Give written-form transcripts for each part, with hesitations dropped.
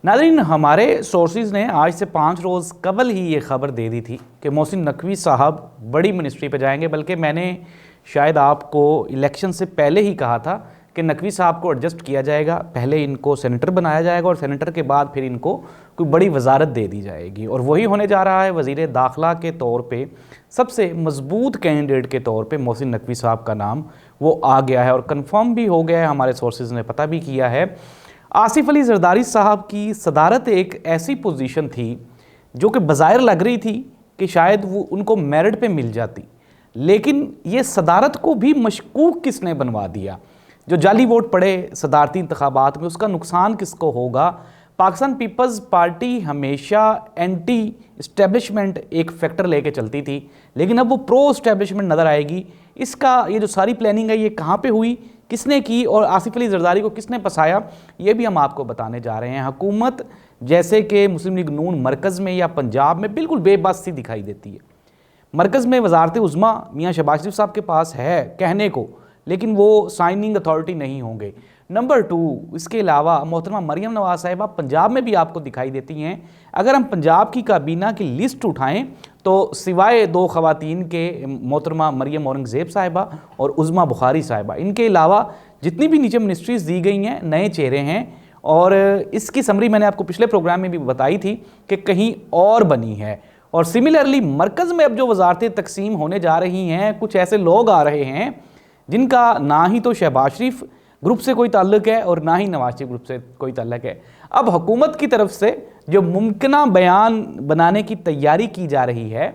नाज़रीन, हमारे सोर्सेज ने आज से 5 रोज़ कबल ही ये ख़बर दे दी थी कि मोहसिन नकवी साहब बड़ी मिनिस्ट्री पे जाएंगे। बल्कि मैंने शायद आपको इलेक्शन से पहले ही कहा था कि नकवी साहब को एडजस्ट किया जाएगा, पहले इनको सेनेटर बनाया जाएगा और सेनेटर के बाद फिर इनको कोई बड़ी वजारत दे दी जाएगी। और वही होने जा रहा है। वज़ीर दाखिला के तौर पे सबसे मजबूत कैंडिडेट के तौर पे मोहसिन नकवी साहब का नाम वो आ गया है और कन्फर्म भी हो गया है। हमारे सोर्सेज ने पता भी किया है। आसिफ अली जरदारी साहब की सदारत एक ऐसी पोजीशन थी जो कि बज़ाहिर लग रही थी कि शायद वो उनको मेरिट पे मिल जाती, लेकिन ये सदारत को भी मशकूक किसने बनवा दिया। जो जाली वोट पड़े सदारती इंतखाबात में, उसका नुकसान किसको होगा। पाकिस्तान पीपल्स पार्टी हमेशा एंटी इस्टेब्लिशमेंट एक फैक्टर लेके चलती थी, लेकिन अब वो प्रो इस्टेब्लिशमेंट नज़र आएगी। इसका ये जो सारी प्लानिंग है ये कहाँ पे हुई, किसने की और आसिफ अली जरदारी को किसने फंसाया, ये भी हम आपको बताने जा रहे हैं। हुकूमत जैसे कि मुस्लिम लीग नून मरकज़ में या पंजाब में बिल्कुल बेबस सी दिखाई देती है। मरकज़ में वजारत उज़्मा मियाँ शहबाज शरीफ साहब के पास है कहने को, लेकिन वो साइनिंग अथॉरिटी नहीं होंगे। नंबर 2, इसके अलावा मोहतरमा मरियम नवाज साहिबा पंजाब में भी आपको दिखाई देती हैं। अगर हम पंजाब की काबीना की लिस्ट उठाएं तो सिवाय 2 ख़वातीन के मोहतरमा मरियम औरंगज़ेब साहिबा और उज़्मा बुखारी साहिबा, इनके अलावा जितनी भी नीचे मिनिस्ट्रीज़ दी गई हैं नए चेहरे हैं। और इसकी समरी मैंने आपको पिछले प्रोग्राम में भी बताई थी कि कहीं और बनी है। और सिमिलरली मरकज़ में अब जो वजारतें तकसीम होने जा रही हैं, कुछ ऐसे लोग आ रहे हैं जिनका ना ही तो शहबाज शरीफ ग्रुप से कोई ताल्लुक़ है और ना ही नवाज शरीफ ग्रुप से कोई ताल्लुक़ है। अब हुकूमत की तरफ से जो मुमकिना बयान बनाने की तैयारी की जा रही है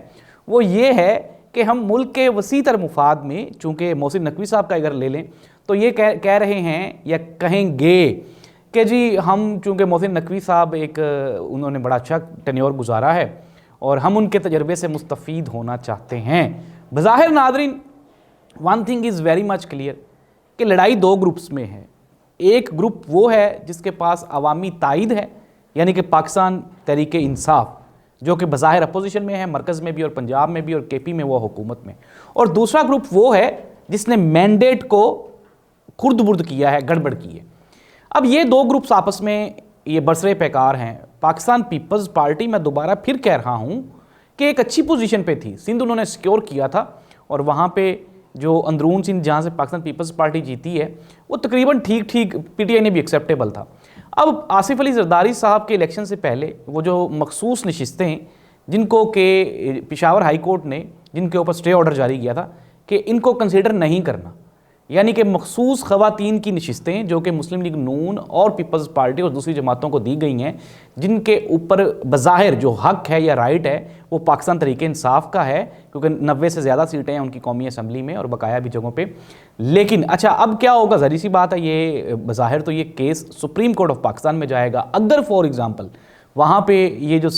वो ये है कि हम मुल्क के वसी तर मुफाद में, चूँकि मोहसिन नकवी साहब का अगर ले लें तो ये कह रहे हैं या कहेंगे कि जी हम, चूँकि मोहसिन नकवी साहब उन्होंने बड़ा अच्छा टेन्योर गुजारा है और हम उनके तजर्बे से मुस्तफ़ीद होना चाहते हैं। बज़ाहिर नाज़रीन, one thing is very much clear कि लड़ाई 2 ग्रुप्स में है। एक ग्रुप वो है जिसके पास अवामी ताईद है, यानी कि पाकिस्तान तहरीक इंसाफ, जो कि बज़ाहिर अपोजिशन में है, मरकज़ में भी और पंजाब में भी और केपी में वो हुकूमत में। और दूसरा ग्रुप वो है जिसने मैंडेट को खुर्द-बुर्द किया है, गड़बड़ की है। अब ये 2 ग्रुप्स आपस में ये बरसरे पैकार हैं। पाकिस्तान पीपल्स पार्टी, मैं दोबारा फिर कह रहा हूँ कि एक अच्छी पोजीशन पे थी। सिंध उन्होंने सिक्योर किया था और वहाँ पे जो अंदरून सिंध जहाँ से पाकिस्तान पीपल्स पार्टी जीती है वो तकरीबन ठीक पीटीआई ने भी एक्सेप्टेबल था। अब आसिफ अली जरदारी साहब के इलेक्शन से पहले वो जो मखसूस नशिस्तें जिनको के पेशावर हाई कोर्ट ने जिनके ऊपर स्टे ऑर्डर जारी किया था कि इनको कंसिडर नहीं करना, यानी कि मखसूस ख़वातीन की नशिस्तें जो कि मुस्लिम लीग नून और पीपल्स पार्टी और दूसरी जमातों को दी गई हैं, जिनके ऊपर बज़ाहिर जो हक है या राइट है वो पाकिस्तान तहरीक इंसाफ का है, क्योंकि 90 से ज़्यादा सीटें हैं उनकी कौमी असम्बली में और बकाया भी जगहों पे। लेकिन अच्छा, अब क्या होगा, ज़री सी बात है, ये बज़ाहिर तो ये case supreme court of Pakistan में जाएगा। अगर फॉर एग्ज़ाम्पल वहाँ पर ये जो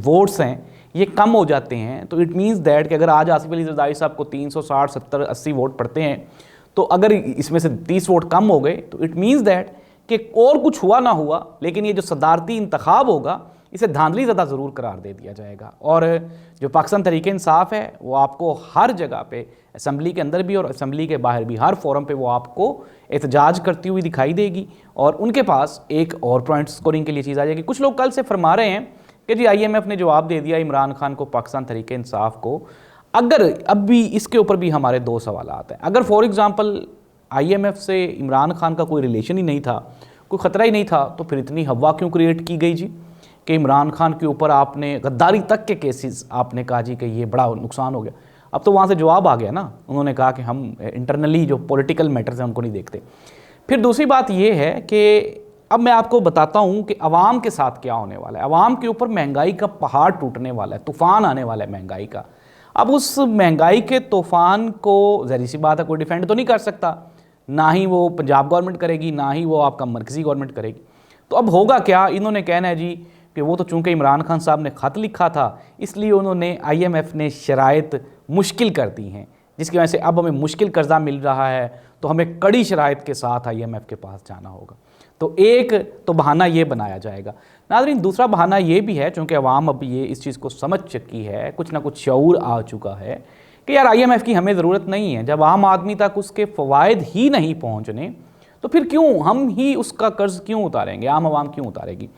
वोट्स हैं ये कम हो जाते हैं तो इट मीन्स दैट कि अगर आज आसिफ अली जरदारी साहब को 360, 70, 80 वोट पड़ते हैं, तो अगर इसमें से 30 वोट कम हो गए तो इट मीन्स दैट कि और कुछ हुआ ना हुआ, लेकिन ये जो सदारती इंतखाब होगा इसे धांधली ज़्यादा ज़रूर करार दे दिया जाएगा। और जो पाकिस्तान तहरीक इंसाफ है वो आपको हर जगह पे, असम्बली के अंदर भी और असम्बली के बाहर भी, हर फोरम पे वो आपको एहतजाज करती हुई दिखाई देगी और उनके पास एक और पॉइंट स्कोरिंग के लिए चीज़ आ जाएगी। कुछ लोग कल से फरमा रहे हैं कि जी IMF ने जवाब दे दिया इमरान खान को, पाकिस्तान तहरीक इंसाफ को। अगर अब भी इसके ऊपर भी हमारे 2 सवाल आते हैं। अगर फॉर एग्ज़ाम्पल IMF से इमरान खान का कोई रिलेशन ही नहीं था, कोई ख़तरा ही नहीं था, तो फिर इतनी हवा क्यों क्रिएट की गई जी कि इमरान खान के ऊपर आपने गद्दारी तक के केसेस आपने कहा जी कि ये बड़ा नुकसान हो गया। अब तो वहाँ से जवाब आ गया ना, उन्होंने कहा कि हम इंटरनली जो पॉलिटिकल मैटर्स हैं उनको नहीं देखते। फिर दूसरी बात ये है कि अब मैं आपको बताता हूँ कि अवाम के साथ क्या होने वाला है। अवाम के ऊपर महंगाई का पहाड़ टूटने वाला है, तूफ़ान आने वाला है महंगाई का। अब उस महंगाई के तूफ़ान को ज़री सी बात है कोई डिफेंड तो नहीं कर सकता, ना ही वो पंजाब गवर्नमेंट करेगी, ना ही वो आपका मरकज़ी गवर्नमेंट करेगी। तो अब होगा क्या, इन्होंने कहना है जी कि वो तो चूँकि इमरान खान साहब ने ख़त लिखा था इसलिए उन्होंने IMF ने शराइत मुश्किल कर दी हैं, जिसकी वजह से अब हमें मुश्किल कर्जा मिल रहा है तो हमें कड़ी शराइत के साथ IMF के पास जाना होगा। तो एक तो बहाना ये बनाया जाएगा। नाज़रीन, दूसरा बहाना ये भी है, चूँकि अवाम अब ये इस चीज़ को समझ चुकी है, कुछ ना कुछ शऊर आ चुका है कि यार IMF की हमें ज़रूरत नहीं है। जब आम आदमी तक उसके फ़वाइद ही नहीं पहुँचने तो फिर क्यों हम ही उसका कर्ज़ क्यों उतारेंगे, आम आवाम क्यों उतारेगी।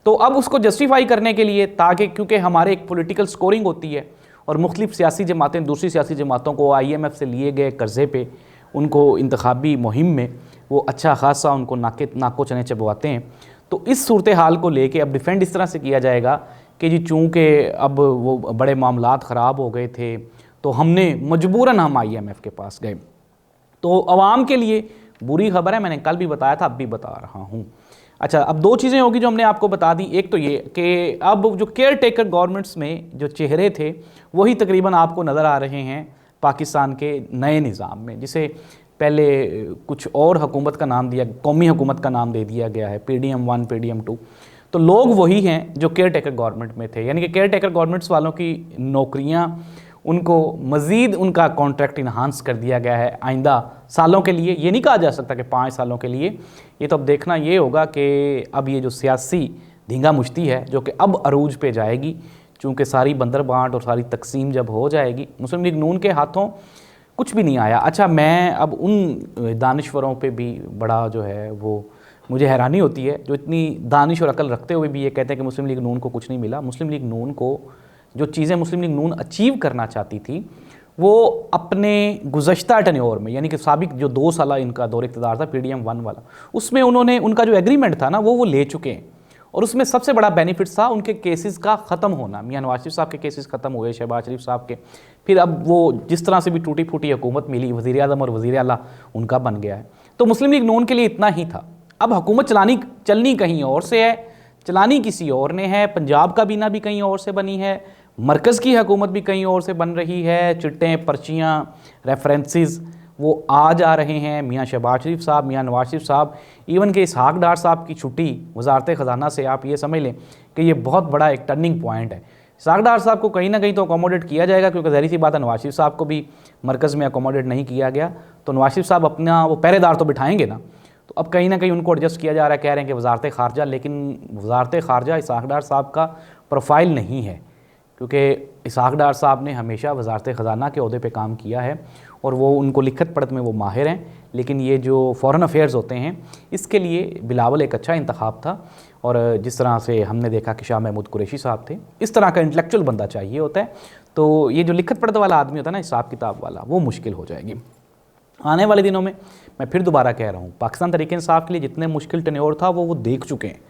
तो अब उसको जस्टिफाई करने के लिए, ताकि क्योंकि हमारे एक पॉलिटिकल स्कोरिंग होती है और मुख्तलिफ सियासी जमातें दूसरी सियासी जमातों को IMF से लिए गए कर्ज़े पे उनको इंतखाबी मुहिम में वो अच्छा खासा उनको नाको चने चबवाते हैं। तो इस सूरत हाल को लेके अब डिफेंड इस तरह से किया जाएगा कि जी चूँकि अब वो बड़े मामलात ख़राब हो गए थे तो हमने मजबूरन हम IMF के पास गए। तो आवाम के लिए बुरी खबर है, मैंने कल भी बताया था, अब भी बता रहा हूँ। अच्छा, अब दो चीज़ें होगी जो हमने आपको बता दी। एक तो ये कि अब जो केयर टेकर गवर्नमेंट्स में जो चेहरे थे वही तकरीबन आपको नज़र आ रहे हैं पाकिस्तान के नए निज़ाम में, जिसे पहले कुछ और हुकूमत का नाम दिया, कौमी हुकूमत का नाम दे दिया गया है, PDM 1 PDM 2। तो लोग वही हैं जो केयर टेकर गवर्नमेंट में थे, यानी कि केयर टेकर गवर्नमेंट्स वालों की नौकरियां उनको मज़ीद उनका कॉन्ट्रैक्ट इन्हांस कर दिया गया है आइंदा सालों के लिए। ये नहीं कहा जा सकता कि 5 सालों के लिए, ये तो अब देखना ये होगा कि अब ये जो सियासी धींगा मुश्ती है जो कि अब अरूज पे जाएगी, चूँकि सारी बंदर बांट और सारी तकसीम जब हो जाएगी, मुस्लिम लीग नून के हाथों कुछ भी नहीं आया। अच्छा, मैं अब उन दानिश्वरों पे भी बड़ा जो है वो मुझे हैरानी होती है जो इतनी दानिश और अकल रखते हुए भी ये कहते हैं कि मुस्लिम लीग नून को कुछ नहीं मिला। मुस्लिम लीग नून को जो चीज़ें मुस्लिम लीग नून अचीव करना चाहती थी वो अपने गुज़श्ता टेन्योर में, यानी कि साबिक जो 2 साल इनका दौर इक़्तिदार था PDM 1 वाला, उसमें उन्होंने उनका जो एग्रीमेंट था ना वो ले चुके हैं। और उसमें सबसे बड़ा बेनिफिट था उनके केसेस का ख़त्म होना। मियां नवाज शरीफ साहब के केसेस ख़त्म हुए, शहबाज शरीफ साहब के, फिर अब वो जिस तरह से भी टूटी फूटी हुकूमत मिली, वज़ीर आज़म और वज़ीर आला उनका बन गया है। तो मुस्लिम लीग नून के लिए इतना ही था। अब हुकूमत चलनी कहीं और से है, चलानी किसी और ने है। पंजाब का बीना भी कहीं और से बनी है, मरकज़ की हुकूमत भी कहीं और से बन रही है। चिट्टें, पर्चियाँ, रेफरेंसेस वो आ जा रहे हैं। मियाँ शहबाज शरीफ साहब, मियाँ नवाज शरीफ साहब, इवन के इसहाक डार साहब की छुट्टी वजारत ख़जाना से, आप ये समझ लें कि ये बहुत बड़ा एक टर्निंग पॉइंट है। इसहाक डार साहब को कहीं ना कहीं तो अकोमोडेट किया जाएगा, क्योंकि ज़ाहिर सी बात है नवाज शरीफ साहब को भी मरकज़ में अकोमोडेट नहीं किया गया, तो नवाज शरीफ साहब अपना वो पहरेदार तो बिठाएंगे ना। तो अब कहीं ना कहीं उनको एडजस्ट किया जा रहा है, कह रहे हैं कि वजारत ख़ारजा, लेकिन वजारत ख़ारजा इसहाक डार साहब का प्रोफाइल नहीं है, क्योंकि इसहाक डार साहब ने हमेशा वजारत ख़जाना के अहदे पे काम किया है और वो उनको लिखत पढ़त में वो माहिर हैं। लेकिन ये जो फ़ॉरेन अफेयर्स होते हैं इसके लिए बिलावल एक अच्छा इंतखाब था। और जिस तरह से हमने देखा कि शाह महमूद कुरैशी साहब थे, इस तरह का इंटेलेक्चुअल बंदा चाहिए होता है। तो ये जो लिखत पढ़त वाला आदमी होता है ना, हिसाब किताब वाला, वो मुश्किल हो जाएगी आने वाले दिनों में। मैं फिर दोबारा कह रहा हूँ, पाकिस्तान तहरीक इंसाफ के लिए जितने मुश्किल टेन्योर था वो देख चुके हैं।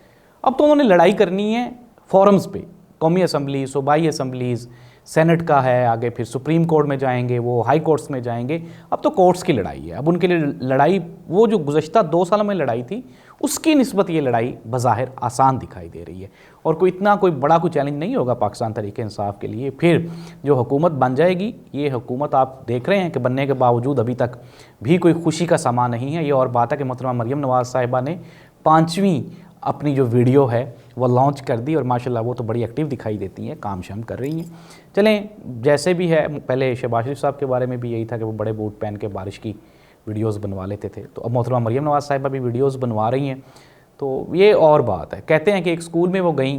अब तो उन्होंने लड़ाई करनी है फोरम्स पे, कौमी असम्बली, सूबाई असम्बलीज़, सेनेट का है, आगे फिर सुप्रीम कोर्ट में जाएंगे, वो हाई कोर्ट्स में जाएंगे। अब तो कोर्ट्स की लड़ाई है। अब उनके लिए लड़ाई, वो जो गुज़श्ता 2 सालों में लड़ाई थी उसकी निस्बत ये लड़ाई बज़ाहिर आसान दिखाई दे रही है और कोई बड़ा चैलेंज नहीं होगा पाकिस्तान तहरीक इंसाफ के लिए। फिर जो हुकूमत बन जाएगी, ये हुकूमत आप देख रहे हैं कि बनने के बावजूद अभी तक भी कोई खुशी का समा नहीं है। ये और बात है कि मोहतरमा मरियम नवाज़ साहिबा ने 5वीं अपनी जो वीडियो है वो लॉन्च कर दी और माशाल्लाह वो तो बड़ी एक्टिव दिखाई देती हैं, काम शाम कर रही हैं। चलें, जैसे भी है, पहले शहबाज शरीफ साहब के बारे में भी यही था कि वो बड़े बूट पहन के बारिश की वीडियोस बनवा लेते थे, तो अब मोहतरमा मरियम नवाज़ साहिबा भी वीडियोस बनवा रही हैं। तो ये और बात है। कहते हैं कि एक स्कूल में वो गई,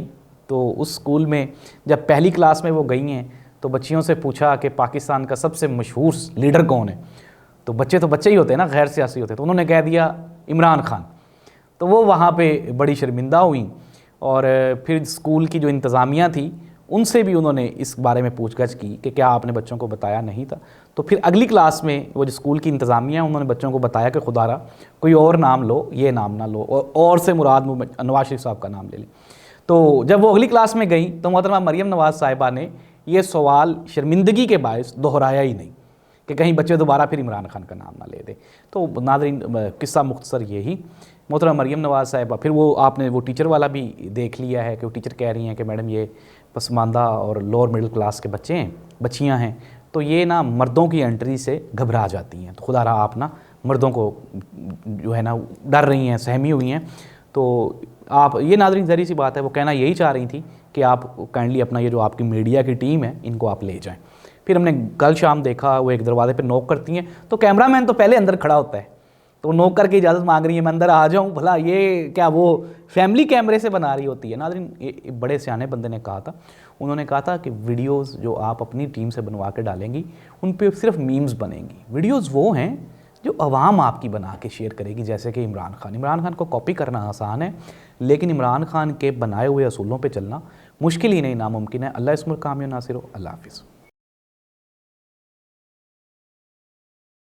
तो उस स्कूल में जब पहली क्लास में वो गई हैं तो बच्चियों से पूछा कि पाकिस्तान का सबसे मशहूर लीडर कौन है। तो बच्चे ही होते हैं ना, गैर सियासी होते हैं, तो उन्होंने कह दिया इमरान खान। तो वो वहाँ पे बड़ी शर्मिंदा हुई और फिर स्कूल की जो इंतज़ामिया थी उनसे भी उन्होंने इस बारे में पूछगछ की कि क्या आपने बच्चों को बताया नहीं था। तो फिर अगली क्लास में वो जो स्कूल की इंतज़ामिया, उन्होंने बच्चों को बताया कि खुदारा कोई और नाम लो, ये नाम ना लो, और से मुराद नवाज शरीफ साहब का नाम ले लें। तो जब वो अगली क्लास में गई तो मोहतरमा मरियम नवाज़ साहिबा ने ये सवाल शर्मिंदगी के बायस दोहराया ही नहीं कि कहीं बच्चे दोबारा फिर इमरान खान का नाम ना ले दे। तो नाज़रीन, किस्सा मुख्तसर यही, मोहतरमा मरियम नवाज़ साहिबा, फिर वो आपने वो टीचर वाला भी देख लिया है कि वो टीचर कह रही हैं कि मैडम ये पसमानदा और लोअर मिडिल क्लास के बच्चे हैं, बच्चियां हैं, तो ये ना मर्दों की एंट्री से घबरा जाती हैं, तो खुदा आप ना मर्दों को जो है ना डर रही हैं, सहमी हुई हैं। तो आप ये नाज़रीन ज़री सी बात है, वो कहना यही चाह रही थी कि आप काइंडली अपना ये जो आपकी मीडिया की टीम है इनको आप ले जाएँ। फिर हमने कल शाम देखा वो एक दरवाजे पर नॉक करती हैं, तो कैमरामैन तो पहले अंदर खड़ा होता है, तो नॉक करके इजाज़त मांग रही है, मैं अंदर आ जाऊं। भला ये क्या वो फैमिली कैमरे से बना रही होती है? नाज़रीन, बड़े सियाने बंदे ने कहा था, उन्होंने कहा था कि वीडियोस जो आप अपनी टीम से बनवा के डालेंगी उन पे सिर्फ मीम्स बनेंगी। वीडियोस वो हैं जो आवाम आपकी बना के शेयर करेगी, जैसे कि इमरान खान को कॉपी करना आसान है, लेकिन इमरान खान के बनाए हुए असूलों पे चलना मुश्किल ही नहीं नामुमकिन है। अल्लाह इस मुल्क कामयाब नासिर हो। अल्लाह हाफिज़।